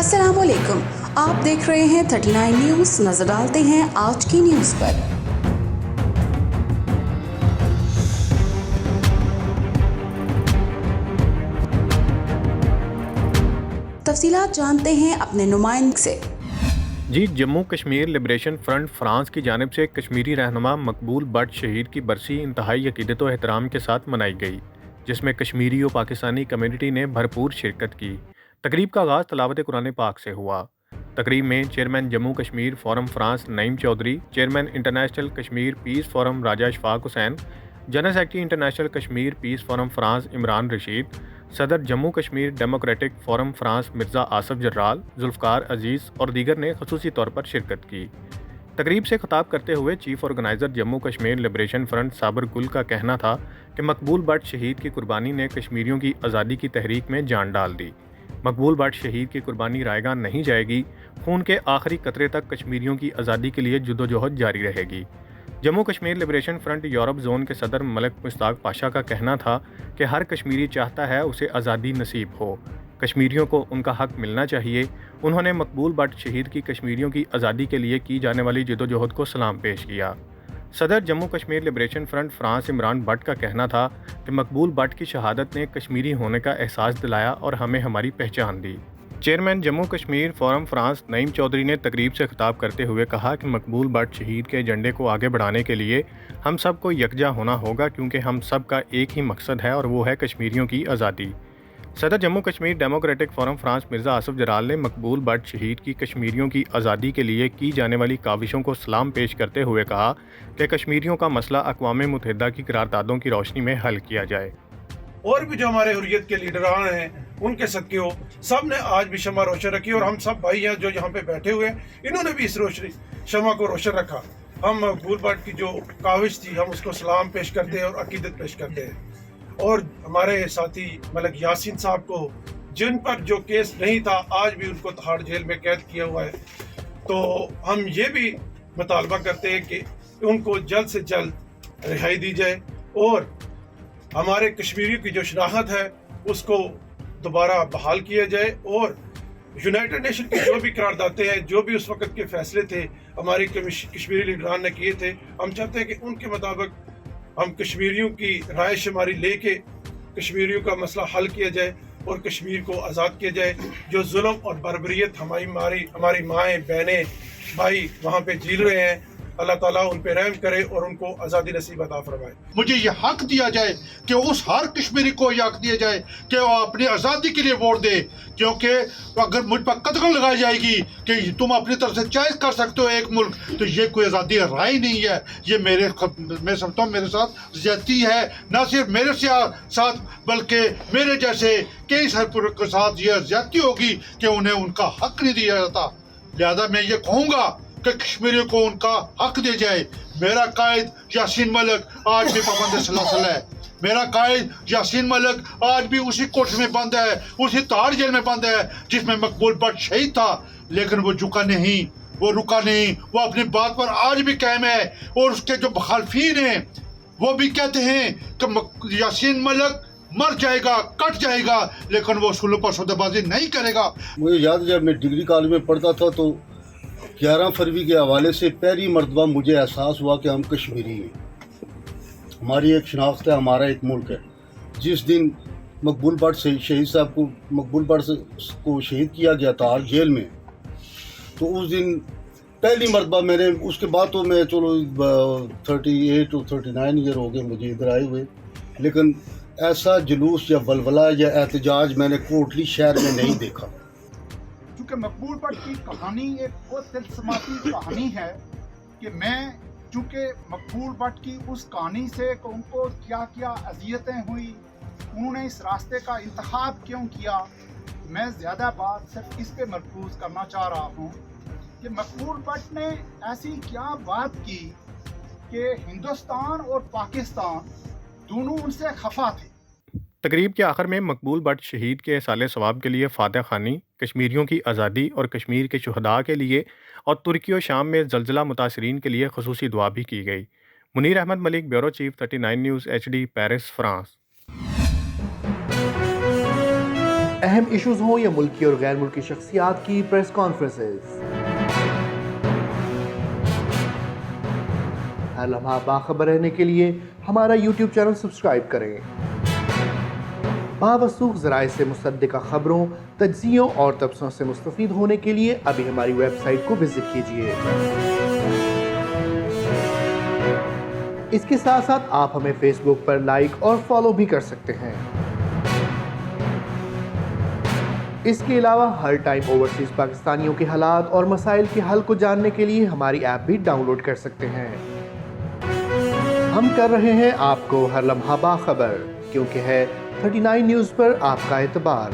अस्सलाम वालेकुम, आप देख रहे हैं 39 न्यूज़। नजर डालते हैं आज की न्यूज़ पर। तफसीलात जानते हैं अपने नुमाइंदे से। जी, Jammu Kashmir liberation front France की जानिब से कश्मीरी रहनुमा मकबूल बट शहीद की बरसी इंतहाई अकीदत व एहतराम के साथ मनाई गई, जिसमें कश्मीरी और पाकिस्तानी कम्यूनिटी ने भरपूर शिरकत की। तकरीब का आगाज़ तलावत कुरान पाक से हुआ। तकरीब में chairman Jammu Kashmir forum France Naeem Chaudhry, chairman international Kashmir peace forum Raja Ashfaq Hussain, general secretary international Kashmir peace forum France Imran Rashid, सदर Jammu Kashmir democratic forum France Mirza Asif Jarral, Zulfiqar Aziz और दीगर ने खसूसी तौर पर शिरकत की। तकरीब से खिताब करते हुए chief organiser Jammu Kashmir liberation front साबर गुल का कहना था कि मकबूल बट शहीद की कुर्बानी ने कश्मीरियों की आज़ादी की तहरीक में जान डाल दी। मकबूल बट शहीद की कुर्बानी रायगा नहीं जाएगी। खून के आखिरी कतरे तक कश्मीरियों की आज़ादी के लिए जद्दोजहद जारी रहेगी। Jammu Kashmir liberation front Europe zone के सदर मलिक मुश्ताक पाशा का कहना था कि हर कश्मीरी चाहता है उसे आज़ादी नसीब हो, कश्मीरियों को उनका हक मिलना चाहिए। उन्होंने मकबूल बट शहीद की कश्मीरियों की आज़ादी के लिए की जाने वाली जद्दोजहद को सलाम पेश किया। सदर Jammu Kashmir liberation front France Imran but का कहना था कि मकबूल बट की शहादत ने कश्मीरी होने का एहसास दिलाया और हमें हमारी पहचान दी। Chairman Jammu Kashmir forum France Naeem Chaudhry ने तकरीब से खिताब करते हुए कहा कि मकबूल बट शहीद के एजेंडे को आगे बढ़ाने के लिए हम सब को यकजा होना होगा, क्योंकि हम सब का एक ही मकसद है और वो है कश्मीरियों की आज़ादी। सदर Jammu Kashmir democratic forum France Mirza Asif Jarral ने मकबूल बट शहीद की कश्मीरियों की आज़ादी के लिए की जाने वाली काविशों को सलाम पेश करते हुए कहा कि कश्मीरियों का मसला अक़वाम मुत्तहिदा की करारदादों की रोशनी में हल किया जाए। और भी जो हमारे हुर्रियत के लीडरान हैं उनके सदके हो, सब ने आज भी शमा रोशन रखी और हम सब भाई हैं जो यहाँ पे बैठे हुए हैं, इन्होंने भी इस रोशनी शमा को रोशन रखा। हम मकबूल बट की जो काविश थी हम उसको सलाम पेश करते हैं और अकीदत पेश करते हैं। और हमारे साथी मलिक यासीन साहब को, जिन पर जो केस नहीं था, आज भी उनको तिहाड़ जेल में कैद किया हुआ है, तो हम ये भी मुतालबा करते हैं कि उनको जल्द से जल्द रिहाई दी जाए और हमारे कश्मीरियों की जो शनाख्त है उसको दोबारा बहाल किया जाए। और यूनाइटेड नेशन की जो भी करारदादें हैं, जो भी उस वक्त के फैसले थे हमारी कश्मीरी लीडरान ने किए थे, हम चाहते हैं कि उनके मुताबिक हम कश्मीरियों की राय शुमारी लेके कश्मीरियों का मसला हल किया जाए और कश्मीर को आज़ाद किया जाए। जो जुल्म और बर्बरियत हमारी माएँ बहनें भाई वहाँ पे झेल रहे हैं, अल्लाह ताला उन पे रहम करे और उनको आज़ादी नसीब अता फरमाए। मुझे ये हक दिया जाए कि उस हर कश्मीरी को ये हक दिया जाए कि वो अपनी आज़ादी के लिए वोट दे, क्योंकि अगर मुझ पर कदगन लगाई जाएगी कि तुम अपनी तरफ से चॉइस कर सकते हो एक मुल्क, तो ये कोई आज़ादी राय नहीं है। ये मैं समझता हूँ मेरे साथ ज्यादती है, न सिर्फ मेरे साथ बल्कि मेरे जैसे कई सरपुर के साथ ये ज्यादती होगी कि उन्हें उनका हक नहीं दिया जाता। लिहाजा मैं ये कहूँगा कि कश्मीरियों को उनका हक दे जाए। मेरा कायद यासीन मलिक आज भी पाबंद सलासल है। मेरा कायद यासीन मलिक आज भी उसी कोठ में बंद है, उसी तिहाड़ जेल में बंद है जिसमें मकबूल बट शहीद था, लेकिन वो झुका नहीं, वो रुका नहीं, वो अपनी बात पर आज भी कायम है। और उसके जो मुखालफीन हैं वो भी कहते हैं कि यासीन मलिक मर जाएगा, कट जाएगा, लेकिन वो सुलह पर सौदेबाजी नहीं करेगा। मुझे याद है जब मैं डिग्री कॉलेज में पढ़ता था तो 11 फरवरी के हवाले से पहली मरतबा मुझे एहसास हुआ कि हम कश्मीरी हैं, हमारी एक शनाख्त है, हमारा एक मुल्क है। जिस दिन मकबूल बट से शहीद साहब को शहीद किया गया था जेल में, तो उस दिन पहली मरतबा मैंने, उसके बाद तो मैं चलो 38 और 39 ईयर हो गए मुझे इधर आए हुए, लेकिन ऐसा जुलूस या वलवला या एहतजाज मैंने कोटली शहर में नहीं देखा। क्योंकि मकबूल बट की कहानी एक बहुत तिलस्माती कहानी है कि मैं चूँकि मकबूल बट की उस कहानी से उनको क्या क्या अजियतें हुई, उन्होंने इस रास्ते का इंतखाब क्यों किया, मैं ज़्यादा बात सिर्फ इस पे मरकूज़ करना चाह रहा हूँ कि मकबूल बट ने ऐसी क्या बात की कि हिंदुस्तान और पाकिस्तान दोनों उनसे खफा थे। तकरीब के आखिर में मकबूल बट शहीद के साले सवाब के लिए फातह खानी, कश्मीरियों की आज़ादी और कश्मीर के शुहदा के लिए और तुर्की और शाम में ज़लज़ला मुतासरीन के लिए खसूसी दुआ भी की गई। Munir Ahmed Malik, bureau chief 39 news HD, Paris, France. اہم ایشوز ہوں یا ملکی اور غیر ملکی شخصیات کی پریس کانفرنسز، ہر لمحہ باخبر رہنے کے لیے ہمارا یوٹیوب چینل سبسکرائب کریں۔ باوثوق ذرائع سے مصدقہ خبروں، تجزیوں اور تبصروں سے مستفید ہونے کے لیے ابھی ہماری ویب سائٹ کو وزٹ کیجیے۔ اس کے ساتھ ساتھ آپ ہمیں فیس بک پر لائک اور فالو بھی کر سکتے ہیں۔ اس کے علاوہ ہر ٹائم اوورسیز پاکستانیوں کے حالات اور مسائل کے حل کو جاننے کے لیے ہماری ایپ بھی ڈاؤن لوڈ کر سکتے ہیں۔ ہم کر رہے ہیں آپ کو ہر لمحہ باخبر، کیونکہ ہے 39 نیوز پر آپ کا اعتبار۔